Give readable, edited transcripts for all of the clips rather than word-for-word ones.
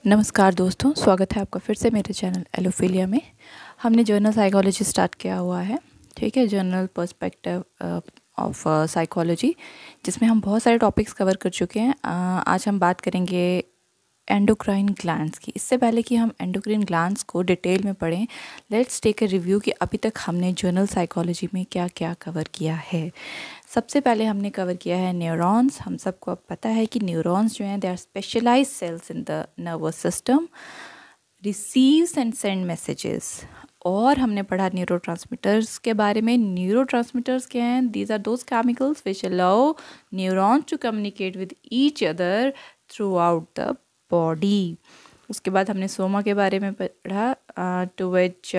नमस्कार दोस्तों, स्वागत है आपका फिर से मेरे चैनल एलोफिलिया में। हमने जर्नल साइकोलॉजी स्टार्ट किया हुआ है, ठीक है, जर्नल पर्सपेक्टिव ऑफ साइकोलॉजी, जिसमें हम बहुत सारे टॉपिक्स कवर कर चुके हैं। आज हम बात करेंगे एंडोक्राइन ग्लैंड्स की। इससे पहले कि हम एंडोक्राइन ग्लैंड्स को डिटेल में पढ़ें, लेट्स टेक ए रिव्यू कि अभी तक हमने जर्नल साइकोलॉजी में क्या क्या कवर किया है। सबसे पहले हमने कवर किया है न्यूरॉन्स। हम सबको अब पता है कि न्यूरॉन्स जो हैं they are specialised cells in the nervous system, receives and send messages. और हमने पढ़ा न्यूरोट्रांसमीटर्स के बारे में। न्यूरोट्रांसमीटर्स क्या हैं? These are those chemicals which allow neurons to communicate with each other throughout the body. उसके बाद हमने सोमा के बारे में पढ़ा, to which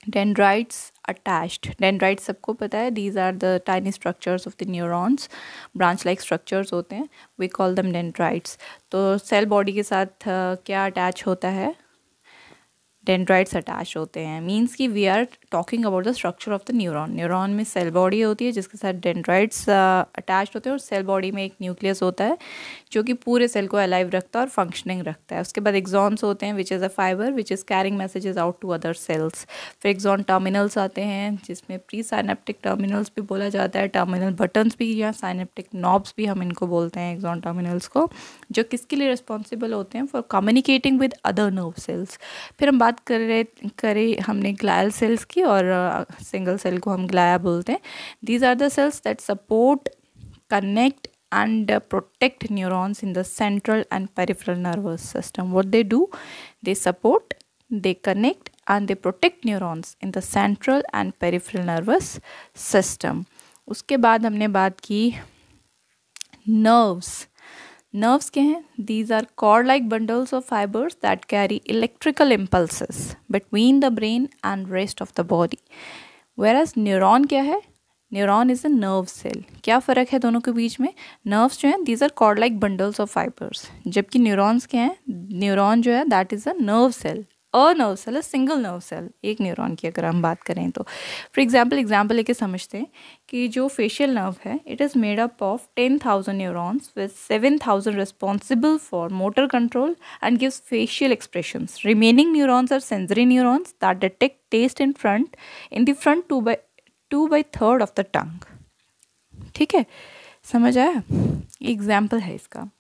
dendrites attached. Dendrites सबको पता है, these are the tiny structures of the neurons, branch like structures होते हैं, वी कॉल दम डेंड्राइट्स। तो सेल बॉडी के साथ क्या अटैच होता है? डेंड्राइट्स अटैच होते हैं। मीन्स कि we are talking about the structure of the neuron. Neuron में सेल बॉडी होती है जिसके साथ डेंड्राइट्स अटैच होते हैं, और सेल बॉडी में एक न्यूक्लियस होता है जो कि पूरे सेल को अलाइव रखता है और फंक्शनिंग रखता है। उसके बाद एक्सॉन्स होते हैं which is a fibre which is carrying messages out to other cells. फिर एक्सॉन टर्मिनल्स आते हैं जिसमें प्री साइनेप्टिक टर्मिनल्स भी बोला जाता है, टर्मिनल बटन्स भी या साइनेप्टिक नॉब्स भी हम इनको बोलते हैं, एक्सॉन टर्मिनल्स को, जो किसके लिए रिस्पॉन्सिबल होते हैं? For communicating with other nerve cells. फिर हम बात करें हमने ग्लायल सेल्स की, और सिंगल सेल को हम ग्लाया बोलते हैं। These are the cells that support, connect and protect neurons in the central and peripheral nervous system. What they do? They support, they connect and they protect neurons in the central and peripheral nervous system. उसके बाद हमने बात की nerves. Nerves क्या हैं? These are cord-like bundles of fibers that carry electrical impulses between the brain and rest of the body. Whereas neuron क्या है? Neuron is a nerve cell. क्या फ़र्क है दोनों के बीच में? नर्व्स जो हैं these are cord like bundles of fibres, जबकि न्यूरॉन्स क्या हैं? न्यूरॉन जो है that is a nerve cell. A nerve cell, a single nerve cell, एक न्यूरॉन की अगर हम बात करें तो। फॉर एग्जाम्पल लेके समझते हैं कि जो फेशियल नर्व है it is made up of 10,000 neurons with 7,000 responsible for motor control and gives facial expressions. Remaining neurons are sensory neurons that detect taste in the front 2/3 of the tongue. ठीक है, समझ आया? Example है इसका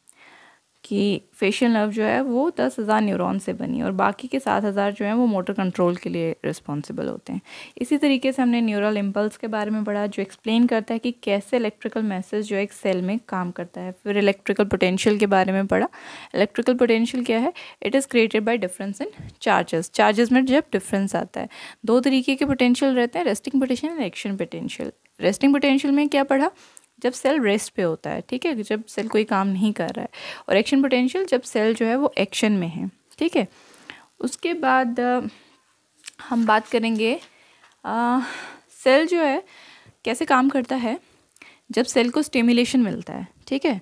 कि facial nerve जो है वो 10,000 न्यूरॉन से बनी, और बाकी के 7,000 जो हैं वो मोटर कंट्रोल के लिए रिस्पॉन्सिबल होते हैं। इसी तरीके से हमने न्यूरल इम्पल्स के बारे में पढ़ा, जो एक्सप्लेन करता है कि कैसे इलेक्ट्रिकल मैसेज जो एक सेल में काम करता है। फिर इलेक्ट्रिकल पोटेंशियल के बारे में पढ़ा। इलेक्ट्रिकल पोटेंशियल क्या है? It is created by difference in charges में जब डिफरेंस आता है। दो तरीके के पोटेंशियल रहते हैं, resting potential and action potential. Resting potential में क्या पढ़ा? जब सेल रेस्ट पे होता है, ठीक है, जब सेल कोई काम नहीं कर रहा है। और एक्शन पोटेंशियल जब सेल जो है वो एक्शन में है, ठीक है। उसके बाद हम बात करेंगे सेल जो है कैसे काम करता है। जब सेल को स्टिमुलेशन मिलता है, ठीक है,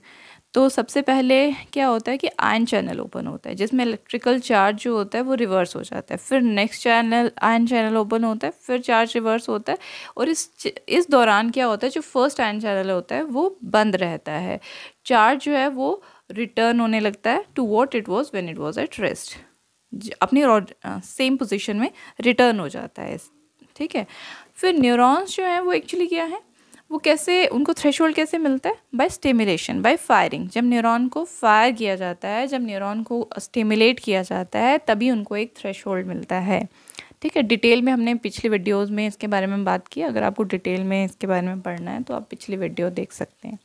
तो सबसे पहले क्या होता है कि आयन चैनल ओपन होता है जिसमें इलेक्ट्रिकल चार्ज जो होता है वो रिवर्स हो जाता है। फिर नेक्स्ट आयन चैनल ओपन होता है, फिर चार्ज रिवर्स होता है, और इस दौरान क्या होता है, जो फर्स्ट आयन चैनल होता है वो बंद रहता है। चार्ज जो है वो रिटर्न होने लगता है to what it was when it was at rest, अपनी सेम पोजीशन में रिटर्न हो जाता है, ठीक है। फिर न्यूरॉन्स जो हैं वो एक्चुअली क्या है, वो कैसे, उनको थ्रेशोल्ड कैसे मिलता है? By stimulation, by firing. जब न्यूरॉन को फायर किया जाता है, जब न्यूरॉन को स्टिमुलेट किया जाता है, तभी उनको एक थ्रेशोल्ड मिलता है, ठीक है। डिटेल में हमने पिछली वीडियोस में इसके बारे में बात की। अगर आपको डिटेल में इसके बारे में पढ़ना है तो आप पिछली वीडियो देख सकते हैं।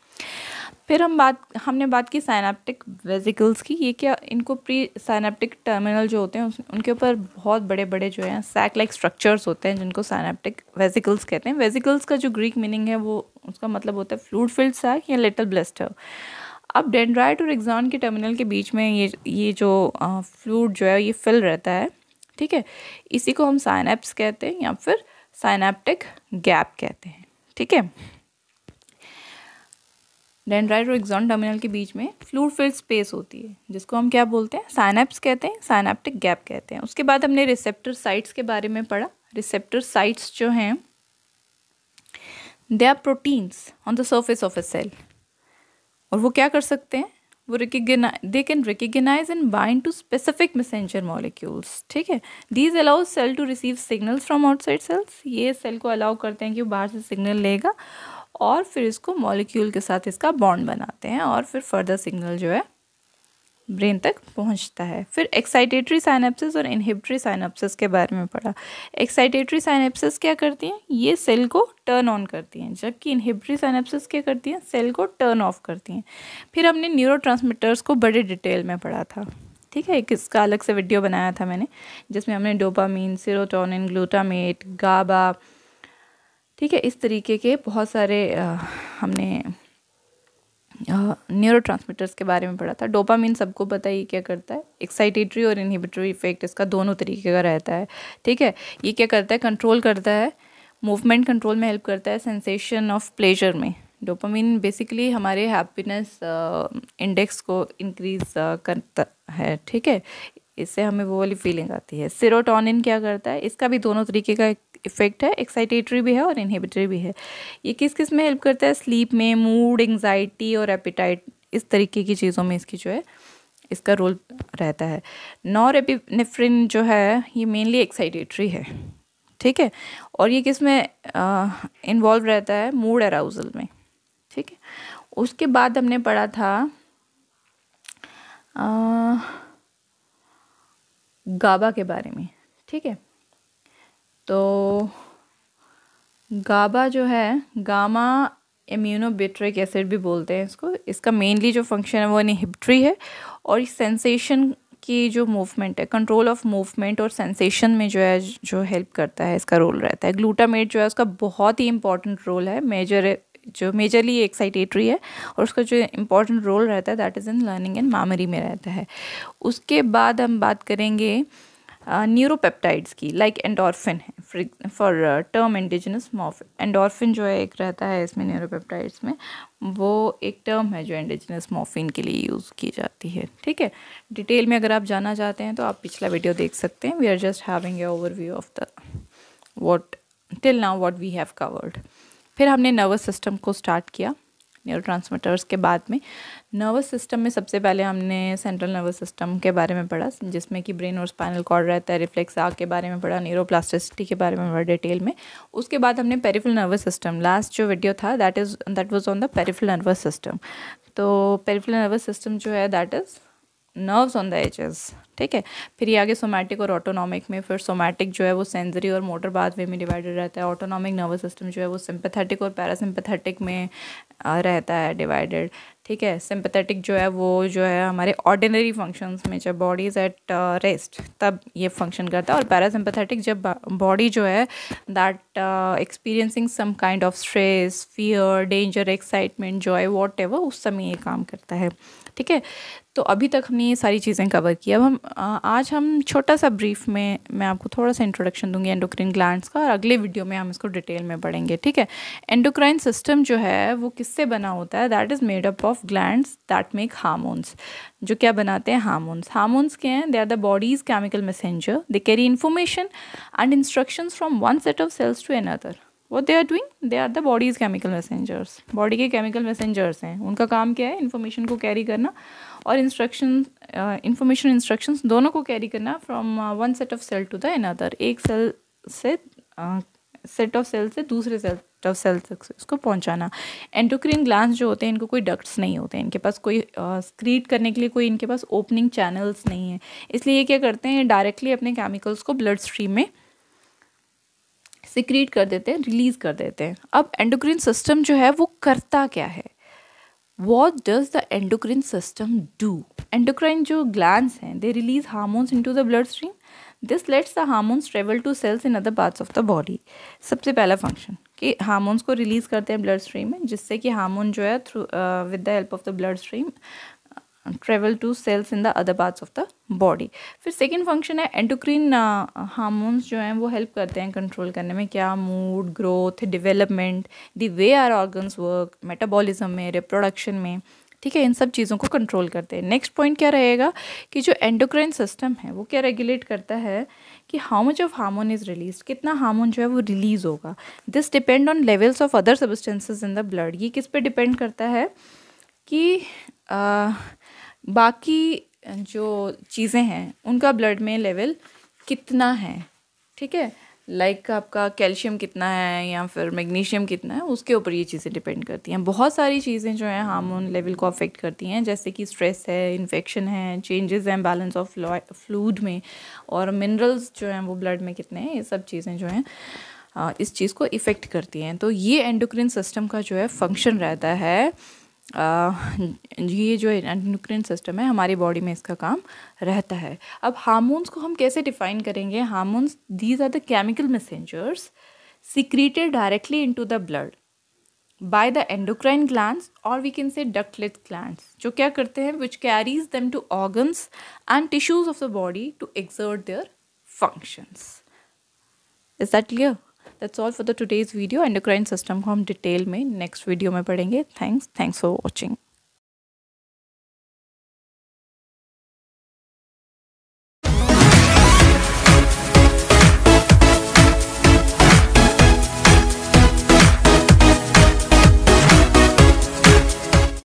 फिर हमने बात की साइनेप्टिक वेसिकल्स की। ये क्या, इनको प्री साइनेप्टिक टर्मिनल जो होते हैं उनके ऊपर बहुत बड़े बड़े जो हैं सैक लाइक स्ट्रक्चर्स होते हैं जिनको साइनेप्टिक वेसिकल्स कहते हैं। वेसिकल्स का जो ग्रीक मीनिंग है वो, उसका मतलब होता है फ्लूइड फिल्ड सैक या लिटिल ब्लिस्टर। अब डेंड्राइट और एक्सॉन के टर्मिनल के बीच में ये जो फ्लूइड जो है ये फिल रहता है, ठीक है। इसी को हम साइनेप्स कहते हैं या फिर साइनेप्टिक गैप कहते हैं, ठीक है। डेंड्राइट और एक्सॉन टर्मिनल के बीच में फ्लूइड फिल्ड स्पेस होती है जिसको हम क्या बोलते हैं? साइनेप्स कहते हैं, साइनेप्टिक गैप कहते हैं। उसके बाद हमने रिसेप्टर साइट्स के बारे में पढ़ा। रिसेप्टर साइट्स जो हैं they are proteins on the surface of a cell, और वो क्या कर सकते हैं? वो they can recognise and bind to specific messenger molecules, ठीक है। These allows cell to receive signals from outside cells, ये सेल को अलाउ करते हैं कि वो बाहर से सिग्नल लेगा और फिर इसको मॉलिक्यूल के साथ इसका बॉन्ड बनाते हैं और फिर फर्दर सिग्नल जो है ब्रेन तक पहुंचता है। फिर एक्साइटेटरी साइनेप्सिस और इनहिबिटरी साइनेप्सिस के बारे में पढ़ा। एक्साइटेटरी साइनेप्सिस क्या करती हैं, ये सेल को टर्न ऑन करती हैं, जबकि इनहिबिटरी साइनेप्सिस क्या करती हैं, सेल को टर्न ऑफ करती हैं। फिर हमने न्यूरोट्रांसमीटर्स को बड़े डिटेल में पढ़ा था, ठीक है। एक इसका अलग से वीडियो बनाया था मैंने, जिसमें हमने डोपामीन, सेरोटोनिन, ग्लूटामेट, गाबा, ठीक है, इस तरीके के बहुत सारे हमने न्यूरोट्रांसमीटर्स के बारे में पढ़ा था। डोपामिन सबको पता ही क्या करता है, एक्साइटेटरी और इनहिबिटरी इफेक्ट इसका दोनों तरीके का रहता है, ठीक है। ये क्या करता है, कंट्रोल करता है, मूवमेंट कंट्रोल में हेल्प करता है, सेंसेशन ऑफ प्लेजर में। डोपामिन बेसिकली हमारे हैप्पीनेस इंडेक्स को इंक्रीज करता है, ठीक है, इससे हमें वो वाली फीलिंग आती है। सेरोटोनिन क्या करता है, इसका भी दोनों तरीके का इफेक्ट है, एक्साइटेटरी भी है और इनहिबिटरी भी है। ये किस किस में हेल्प करता है, स्लीप में, मूड, एंग्जाइटी और एपिटाइट, इस तरीके की चीज़ों में इसकी जो है इसका रोल रहता है। नॉरएपिनेफ्रिन जो है ये मेनली एक्साइटेटरी है, ठीक है, और ये किस में इन्वॉल्व रहता है, मूड अराउजल में, ठीक है। उसके बाद हमने पढ़ा था गाबा के बारे में, ठीक है। तो गाबा जो है, गामा इम्यूनोबेट्रिक एसिड भी बोलते हैं इसको, इसका मेनली जो फंक्शन है वो इनहिबिटरी है और इस सेंसेशन की जो मूवमेंट है, कंट्रोल ऑफ मूवमेंट और सेंसेशन में जो है जो हेल्प करता है, इसका रोल रहता है। ग्लूटामेट जो है उसका बहुत ही इंपॉर्टेंट रोल है, मेजरली एक्साइटेटरी है और उसका जो इम्पोर्टेंट रोल रहता है that is in learning and memory में रहता है। उसके बाद हम बात करेंगे न्यूरोपेप्टाइड्स की, लाइक एंडोर्फिन है for term indigenous morphine. Endorphin जो है एक रहता है इसमें न्यूरोपेप्टाइड्स में, वो एक टर्म है जो इंडिजिनस मॉर्फिन के लिए यूज़ की जाती है, ठीक है। डिटेल में अगर आप जानना चाहते हैं तो आप पिछला वीडियो देख सकते हैं। We are just having a overview of the what till now what we have covered. फिर हमने नर्वस सिस्टम को स्टार्ट किया न्यूरोट्रांसमीटर्स के बाद में। नर्वस सिस्टम में सबसे पहले हमने सेंट्रल नर्वस सिस्टम के बारे में पढ़ा, जिसमें कि ब्रेन और स्पाइनल कॉर्ड रहता है, रिफ्लेक्स आर्क के बारे में पढ़ा, न्यूरोप्लास्टिसिटी के बारे में पढ़ा डिटेल में। उसके बाद हमने पेरिफेरल नर्वस सिस्टम, लास्ट जो वीडियो था that was on the peripheral nervous system. तो पेरिफेरल नर्वस सिस्टम जो है that is nerves on the edges, ठीक है। फिर ये आगे सोमैटिक और ऑटोनॉमिक में, फिर सोमैटिक जो है वो सेंसरी और मोटर बाथ वे में डिवाइडेड रहता है। ऑटोनॉमिक नर्वस सिस्टम जो है वो सिंपैथेटिक और पैरासिम्पैथेटिक में रहता है डिवाइडेड, ठीक है। सिंपैथेटिक जो है वो जो है हमारे ऑर्डिनरी फंक्शंस में, जब बॉडी इज़ एट रेस्ट तब ये फंक्शन करता है, और पैरासिम्पैथेटिक जब बॉडी जो है that experiencing some kind of stress, fear, danger, excitement, joy, whatever, उस समय ये काम करता है, ठीक है। तो अभी तक हमने ये सारी चीज़ें कवर की। अब आज हम छोटा सा ब्रीफ में मैं आपको थोड़ा सा इंट्रोडक्शन दूंगी एंडोक्राइन ग्लैंड्स का, और अगले वीडियो में हम इसको डिटेल में पढ़ेंगे, ठीक है। एंडोक्राइन सिस्टम जो है वो किससे बना होता है, that is made up of glands that make hormones, जो क्या बनाते हैं, हार्मोन्स। हार्मोन्स क्या हैं, they are the body's chemical messenger, they carry information and instructions from one set of cells to another. What they are doing, they are the body's chemical messengers, body के chemical messengers हैं। उनका काम क्या है, information को carry करना और information instructions दोनों को कैरी करना from one set of cell to the another, एक सेल से सेट ऑफ सेल से दूसरे सेट ऑफ सेल तक इसको पहुंचाना। एंडोक्राइन ग्लैंड्स जो होते हैं इनको कोई डक्ट्स नहीं होते हैं, इनके पास कोई स्क्रीट करने के लिए कोई इनके पास ओपनिंग चैनल्स नहीं है, इसलिए ये क्या करते हैं, डायरेक्टली अपने केमिकल्स को ब्लड स्ट्रीम में सिक्रीट कर देते हैं, रिलीज कर देते हैं। अब एंडोक्राइन सिस्टम जो है वो करता क्या है, What does the endocrine system do? Endocrine जो glands हैं, they release hormones into the bloodstream. This lets the hormones travel to cells in other parts of the body. सबसे पहला फंक्शन कि हार्मोन्स को रिलीज करते हैं ब्लड स्ट्रीम में, जिससे कि हार्मोन जो है through with the help of the blood stream travel to cells in the other parts of the body. फिर सेकेंड फंक्शन है, एंडोक्राइन हार्मोन्स जो हैं वो हेल्प करते हैं कंट्रोल करने में, क्या, mood, growth, development, the way are organs work, metabolism में, रिप्रोडक्शन में, ठीक है, इन सब चीज़ों को कंट्रोल करते हैं। नेक्स्ट पॉइंट क्या रहेगा कि जो एंडोक्राइन सिस्टम है वो क्या रेगुलेट करता है कि how much of hormone is release, कितना हार्मोन जो है वो रिलीज होगा। This depend on levels of other substances in the blood. ये किस पे डिपेंड करता है कि बाकी जो चीज़ें हैं उनका ब्लड में लेवल कितना है, ठीक है, लाइक आपका कैल्शियम कितना है या फिर मैग्नीशियम कितना है, उसके ऊपर ये चीज़ें डिपेंड करती हैं। बहुत सारी चीज़ें जो हैं हार्मोन लेवल को अफेक्ट करती हैं, जैसे कि स्ट्रेस है, इन्फेक्शन है, चेंजेस हैं बैलेंस ऑफ फ्लूइड में, और मिनरल्स जो हैं वो ब्लड में कितने हैं, ये सब चीज़ें जो हैं इस चीज़ को इफ़ेक्ट करती हैं। तो ये एंडोक्रिन सिस्टम का जो है फंक्शन रहता है। ये जो एंडोक्रिन सिस्टम है हमारी बॉडी में इसका काम रहता है। अब हार्मोन्स को हम कैसे डिफाइन करेंगे? Hormones, these are the chemical messengers secreted directly into the blood by the endocrine glands, or we can say ductless glands, जो क्या करते हैं, which carries them to organs and tissues of the body to exert their functions. Is that clear? That's all for the today's video. Endocrine system को हम detail में next video में पढ़ेंगे. Thanks for watching.